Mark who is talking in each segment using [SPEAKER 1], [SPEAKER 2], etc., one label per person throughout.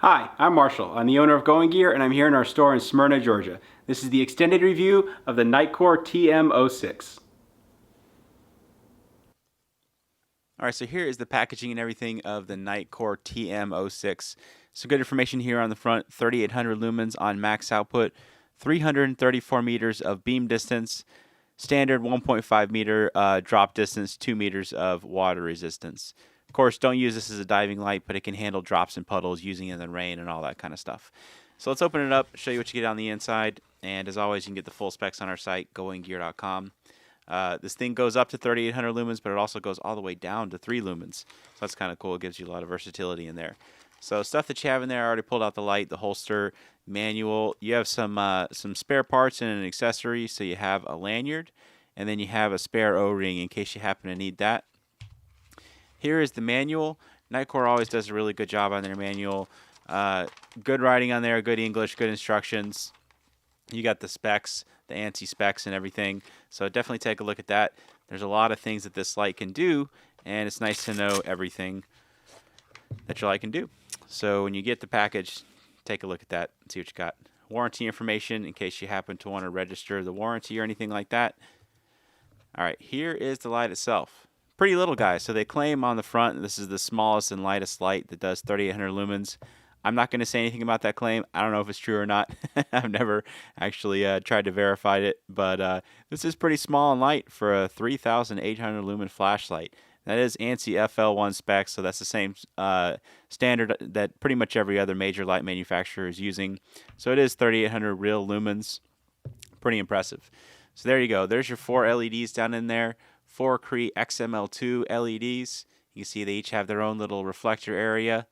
[SPEAKER 1] Hi, I'm Marshall. I'm the owner of Going Gear, and I'm here in our store in Smyrna, Georgia. This is the extended review of the Nitecore TM06. Alright, so here is the packaging and everything of the Nitecore TM06. Some good information here on the front: 3800 lumens on max output, 334 meters of beam distance, standard 1.5 meter drop distance, 2 meters of water resistance. Of course, don't use this as a diving light, but it can handle drops and puddles, using it in the rain and all that kind of stuff. So let's open it up, show you what you get on the inside, and as always, you can get the full specs on our site, goinggear.com. This thing goes up to 3800 lumens, but it also goes all the way down to 3 lumens. So that's kind of cool. It gives you a lot of versatility in there. So stuff that you have in there, I already pulled out the light, the holster, manual. You have some spare parts and an accessory. So you have a lanyard, and then you have a spare O-ring in case you happen to need that. Here is the manual. Nitecore always does a really good job on their manual. Good writing on there, good English, good instructions. You got the specs, the ANSI specs and everything. So definitely take a look at that. There's a lot of things that this light can do, and it's nice to know everything that your light can do. So when you get the package, take a look at that and see what you got. Warranty information in case you happen to want to register the warranty or anything like that. All right, here is the light itself. Pretty little guy. So they claim on the front this is the smallest and lightest light that does 3800 lumens. I'm not going to say anything about that claim. I don't know if it's true or not. I've never actually tried to verify it, but this is pretty small and light for a 3800 lumen flashlight. That is ANSI FL1 specs, so that's the same standard that pretty much every other major light manufacturer is using. So it is 3800 real lumens. Pretty impressive. So there you go. There's your 4 LEDs down in there. 4 Cree XML2 LEDs. You can see they each have their own little reflector area.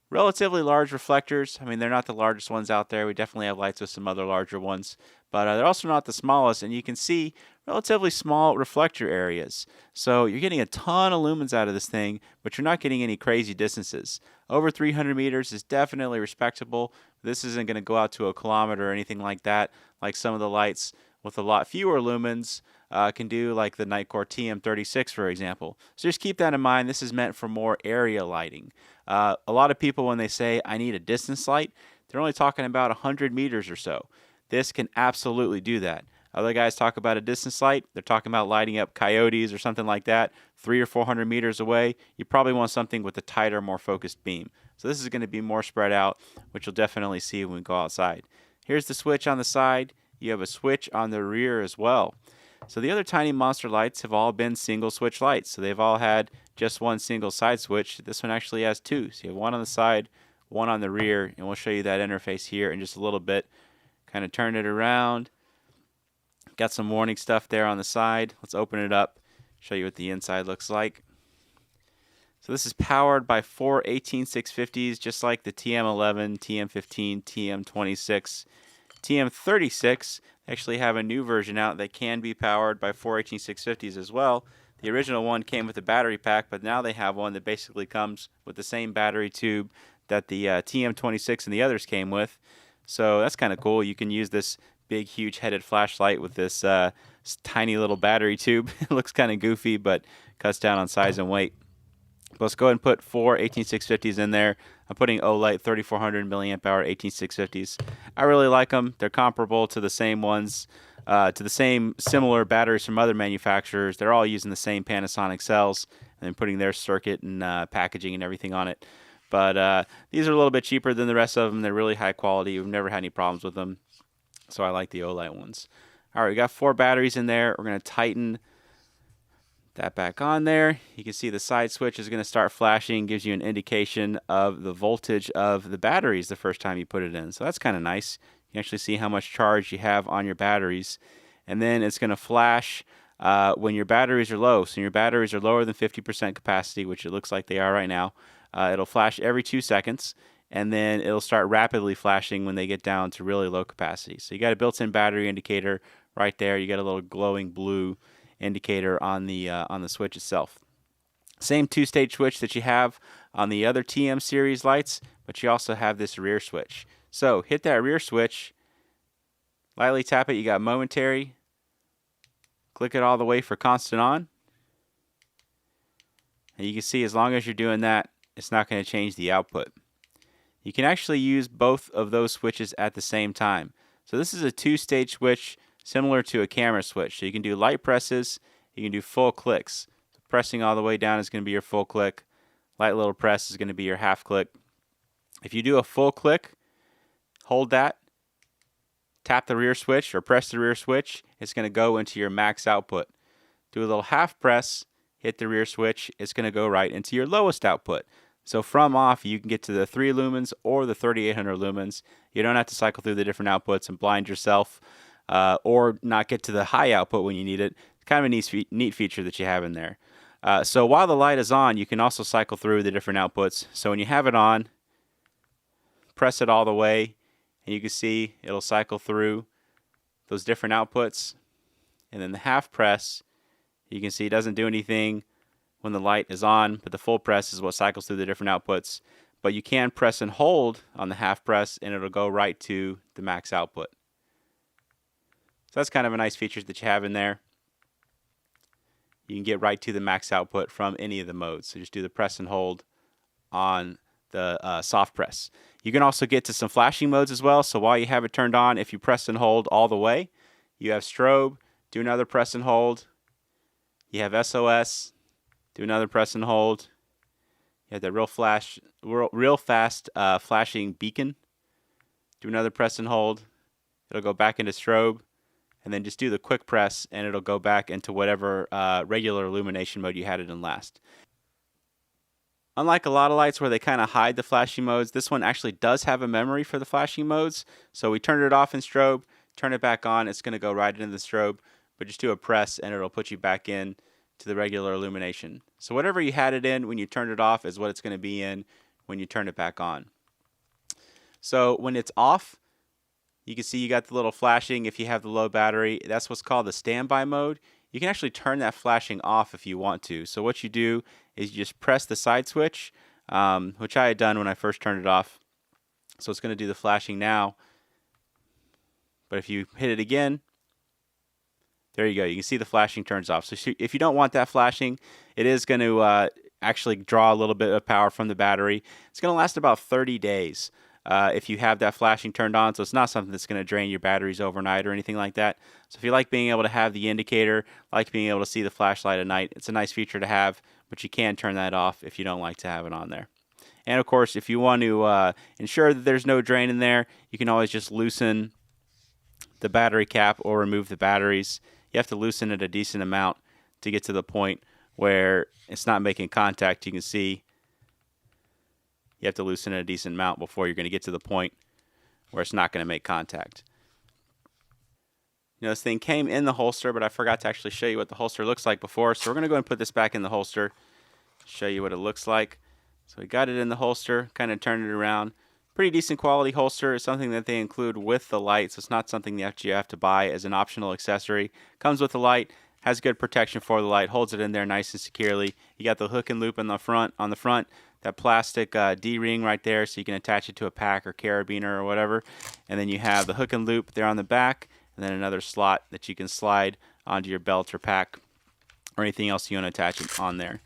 [SPEAKER 1] Relatively large reflectors. I mean, they're not the largest ones out there. We definitely have lights with some other larger ones, but they're also not the smallest, and you can see relatively small reflector areas. So you're getting a ton of lumens out of this thing, but you're not getting any crazy distances. Over 300 meters is definitely respectable. This isn't going to go out to a kilometer or anything like that, like some of the lights with a lot fewer lumens can do, like the Nitecore TM06, for example. So just keep that in mind. This is meant for more area lighting. A lot of people, when they say, I need a distance light, they're only talking about 100 meters or so. This can absolutely do that. Other guys talk about a distance light. They're talking about lighting up coyotes or something like that, 300 or 400 meters away. You probably want something with a tighter, more focused beam. So this is going to be more spread out, which you'll definitely see when we go outside. Here's the switch on the side. You have a switch on the rear as well. So the other tiny monster lights have all been single switch lights. So they've all had just one single side switch. This one actually has 2. So you have one on the side, one on the rear, and we'll show you that interface here in just a little bit. Kind of turn it around. Got some warning stuff there on the side. Let's open it up, show you what the inside looks like. So this is powered by 4 18650s, just like the TM11, TM15, TM26, TM36. They actually have a new version out that can be powered by 4 18650s as well. The original one came with a battery pack, but now they have one that basically comes with the same battery tube that the TM26 and the others came with. So that's kind of cool. You can use this big, huge headed flashlight with this tiny little battery tube. It looks kind of goofy, but cuts down on size and weight. But let's go ahead and put 4 18650s in there. I'm putting Olight 3400 milliamp hour 18650s. I really like them. They're comparable to the same ones, to the same similar batteries from other manufacturers. They're all using the same Panasonic cells and then putting their circuit and packaging and everything on it. But these are a little bit cheaper than the rest of them. They're really high quality. We've never had any problems with them. So I like the Olight ones. All right, we got 4 batteries in there. We're going to tighten that back on there. You can see the side switch is going to start flashing, gives you an indication of the voltage of the batteries the first time you put it in. So that's kind of nice. You can actually see how much charge you have on your batteries. And then it's going to flash when your batteries are low. So your batteries are lower than 50% capacity, which it looks like they are right now. It'll flash every 2 seconds. And then it'll start rapidly flashing when they get down to really low capacity. So you got a built-in battery indicator right there. You got a little glowing blue indicator on the switch itself. Same 2-stage switch that you have on the other TM series lights, but you also have this rear switch. So hit that rear switch, lightly tap it. You got momentary. Click it all the way for constant on. And you can see as long as you're doing that, it's not going to change the output. You can actually use both of those switches at the same time. So this is a two-stage switch similar to a camera switch. So you can do light presses, you can do full clicks. So pressing all the way down is going to be your full click. Light little press is going to be your half click. If you do a full click, hold that, tap the rear switch or press the rear switch, it's going to go into your max output. Do a little half press, hit the rear switch, it's going to go right into your lowest output. So from off, you can get to the 3 lumens or the 3800 lumens. You don't have to cycle through the different outputs and blind yourself or not get to the high output when you need it. It's kind of a neat feature that you have in there. So while the light is on, you can also cycle through the different outputs. So when you have it on, press it all the way, and you can see it'll cycle through those different outputs. And then the half press, you can see it doesn't do anything when the light is on, but the full press is what cycles through the different outputs. But you can press and hold on the half press, and it'll go right to the max output. So that's kind of a nice feature that you have in there. You can get right to the max output from any of the modes. So just do the press and hold on the soft press. You can also get to some flashing modes as well. So while you have it turned on, if you press and hold all the way, you have strobe, do another press and hold. You have SOS, do another press and hold. You have that real fast flashing beacon. Do another press and hold. It'll go back into strobe, and then just do the quick press, and it'll go back into whatever regular illumination mode you had it in last. Unlike a lot of lights where they kind of hide the flashing modes, this one actually does have a memory for the flashing modes. So we turned it off in strobe, turn it back on, it's going to go right into the strobe, but just do a press and it'll put you back in to the regular illumination. So whatever you had it in when you turned it off is what it's going to be in when you turn it back on. So when it's off, you can see you got the little flashing if you have the low battery. That's what's called the standby mode. You can actually turn that flashing off if you want to. So what you do is you just press the side switch, which I had done when I first turned it off. So it's going to do the flashing now. But if you hit it again, there you go. You can see the flashing turns off. So if you don't want that flashing, it is going to actually draw a little bit of power from the battery. It's going to last about 30 days. If you have that flashing turned on, so it's not something that's going to drain your batteries overnight or anything like that. So if you like being able to have the indicator, like being able to see the flashlight at night, it's a nice feature to have, but you can turn that off if you don't like to have it on there. And of course, if you want to ensure that there's no drain in there, you can always just loosen the battery cap or remove the batteries. You have to loosen it a decent amount to get to the point where it's not making contact. You can see you have to loosen it a decent amount before you're going to get to the point where it's not going to make contact. You know, this thing came in the holster, but I forgot to actually show you what the holster looks like before. So we're going to go and put this back in the holster, show you what it looks like. So we got it in the holster, kind of turned it around. Pretty decent quality holster. It's something that they include with the light, so it's not something that you have to buy as an optional accessory. Comes with the light, has good protection for the light, holds it in there nice and securely. You got the hook and loop on the front, that plastic D-ring right there, so you can attach it to a pack or carabiner or whatever. And then you have the hook and loop there on the back, and then another slot that you can slide onto your belt or pack or anything else you want to attach it on there.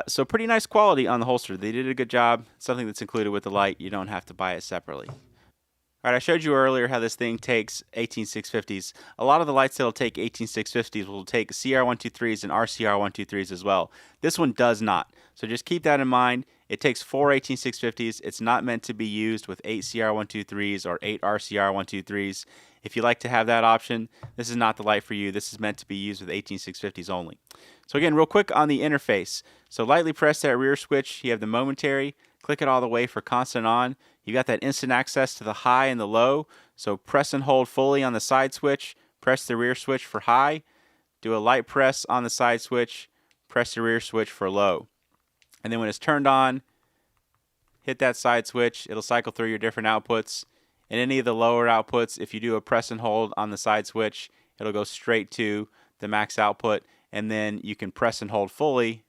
[SPEAKER 1] So pretty nice quality on the holster. They did a good job. Something that's included with the light. You don't have to buy it separately. All right, I showed you earlier how this thing takes 18650s. A lot of the lights that'll take 18650s will take CR123s and RCR123s as well. This one does not. So just keep that in mind. It takes 4 18650s. It's not meant to be used with 8 CR123s or 8 RCR123s. If you like to have that option, this is not the light for you. This is meant to be used with 18650s only. So again, real quick on the interface. So lightly press that rear switch. You have the momentary. Click it all the way for constant on. You got that instant access to the high and the low. So press and hold fully on the side switch. Press the rear switch for high. Do a light press on the side switch. Press the rear switch for low. And then when it's turned on, hit that side switch. It'll cycle through your different outputs. In any of the lower outputs, if you do a press and hold on the side switch, it'll go straight to the max output. And then you can press and hold fully,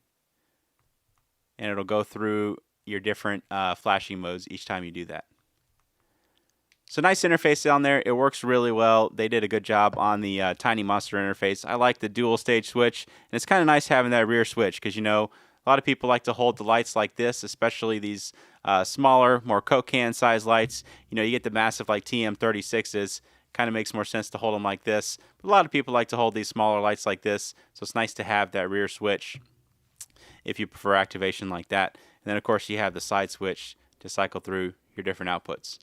[SPEAKER 1] and it'll go through your different flashing modes each time you do that. So nice interface on there. It works really well. They did a good job on the Tiny Monster interface. I like the dual stage switch, and it's kind of nice having that rear switch because, you know, a lot of people like to hold the lights like this, especially these smaller, more Coke can size lights. You know, you get the massive like TM06s. Kind of makes more sense to hold them like this. But a lot of people like to hold these smaller lights like this, so it's nice to have that rear switch if you prefer activation like that. And then of course you have the side switch to cycle through your different outputs.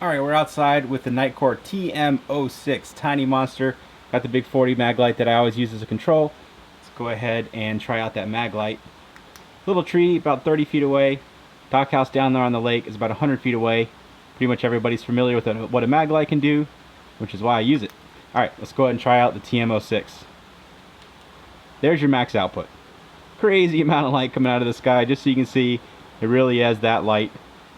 [SPEAKER 1] Alright, we're outside with the Nitecore TM06 Tiny Monster. Got the big 40 mag light that I always use as a control. Let's go ahead and try out that mag light. Little tree about 30 feet away. Dockhouse down there on the lake is about 100 feet away. Pretty much everybody's familiar with what a mag light can do, which is why I use it. Alright, let's go ahead and try out the TM06. There's your max output. Crazy amount of light coming out of the sky, just so you can see it really is that light.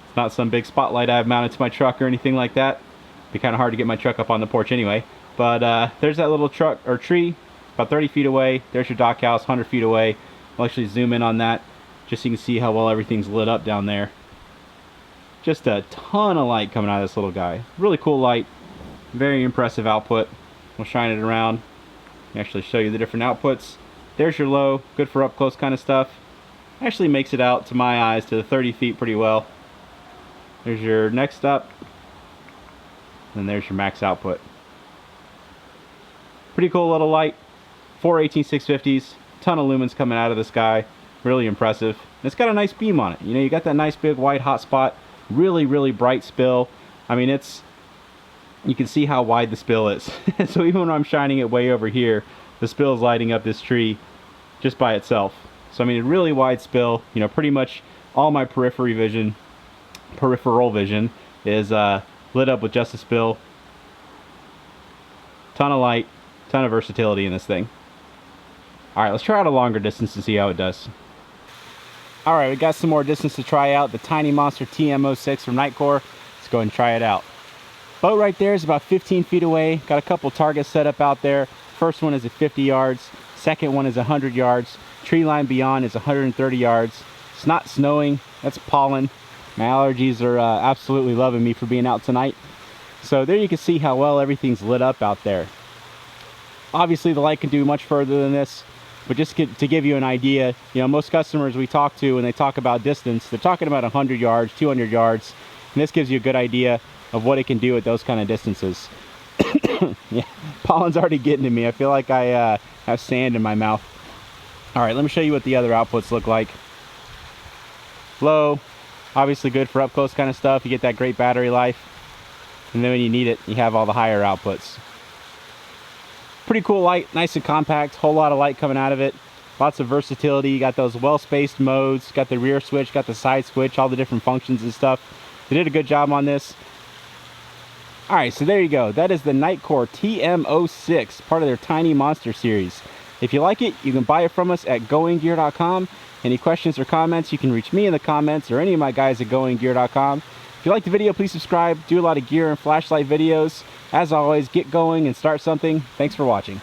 [SPEAKER 1] It's not some big spotlight I've mounted to my truck or anything like that. It'd be kind of hard to get my truck up on the porch anyway. But there's that little truck or tree about 30 feet away. There's your dock house 100 feet away. I'll actually zoom in on that just so you can see how well everything's lit up down there. Just a ton of light coming out of this little guy. Really cool light. Very impressive output. We'll shine it around. Actually show you the different outputs. There's your low. Good for up close kind of stuff. Actually makes it out to my eyes to the 30 feet pretty well. There's your next up. And there's your max output. Pretty cool little light. 4 18650s. Ton of lumens coming out of the sky. Really impressive. And it's got a nice beam on it. You know, you got that nice big white hot spot. Really, really bright spill. I mean, you can see how wide the spill is. So even when I'm shining it way over here, the spill is lighting up this tree just by itself. So I mean, a really wide spill. You know, pretty much all my peripheral vision is lit up with just a spill. Ton of light, ton of versatility in this thing. All right, let's try out a longer distance to see how it does. All right, we got some more distance to try out. The Tiny Monster TM06 from Nitecore. Let's go ahead and try it out. Boat right there is about 15 feet away. Got a couple targets set up out there. First one is at 50 yards. Second one is 100 yards. Tree line beyond is 130 yards. It's not snowing. That's pollen. My allergies are absolutely loving me for being out tonight. So there you can see how well everything's lit up out there. Obviously the light can do much further than this. But just to give you an idea, you know, most customers we talk to when they talk about distance, they're talking about 100 yards, 200 yards. And this gives you a good idea of what it can do at those kind of distances. Yeah, pollen's already getting to me. I feel like I have sand in my mouth. All right, let me show you what the other outputs look like. Low, obviously good for up close kind of stuff. You get that great battery life. And then when you need it, you have all the higher outputs. Pretty cool light, nice and compact, whole lot of light coming out of it. Lots of versatility. You got those well-spaced modes, got the rear switch, got the side switch, all the different functions and stuff. They did a good job on this. All right, so there you go. That is the Nitecore TM06, part of their Tiny Monster series. If you like it, you can buy it from us at goinggear.com. Any questions or comments, you can reach me in the comments or any of my guys at goinggear.com. If you like the video, please subscribe. Do a lot of gear and flashlight videos. As always, get going and start something. Thanks for watching.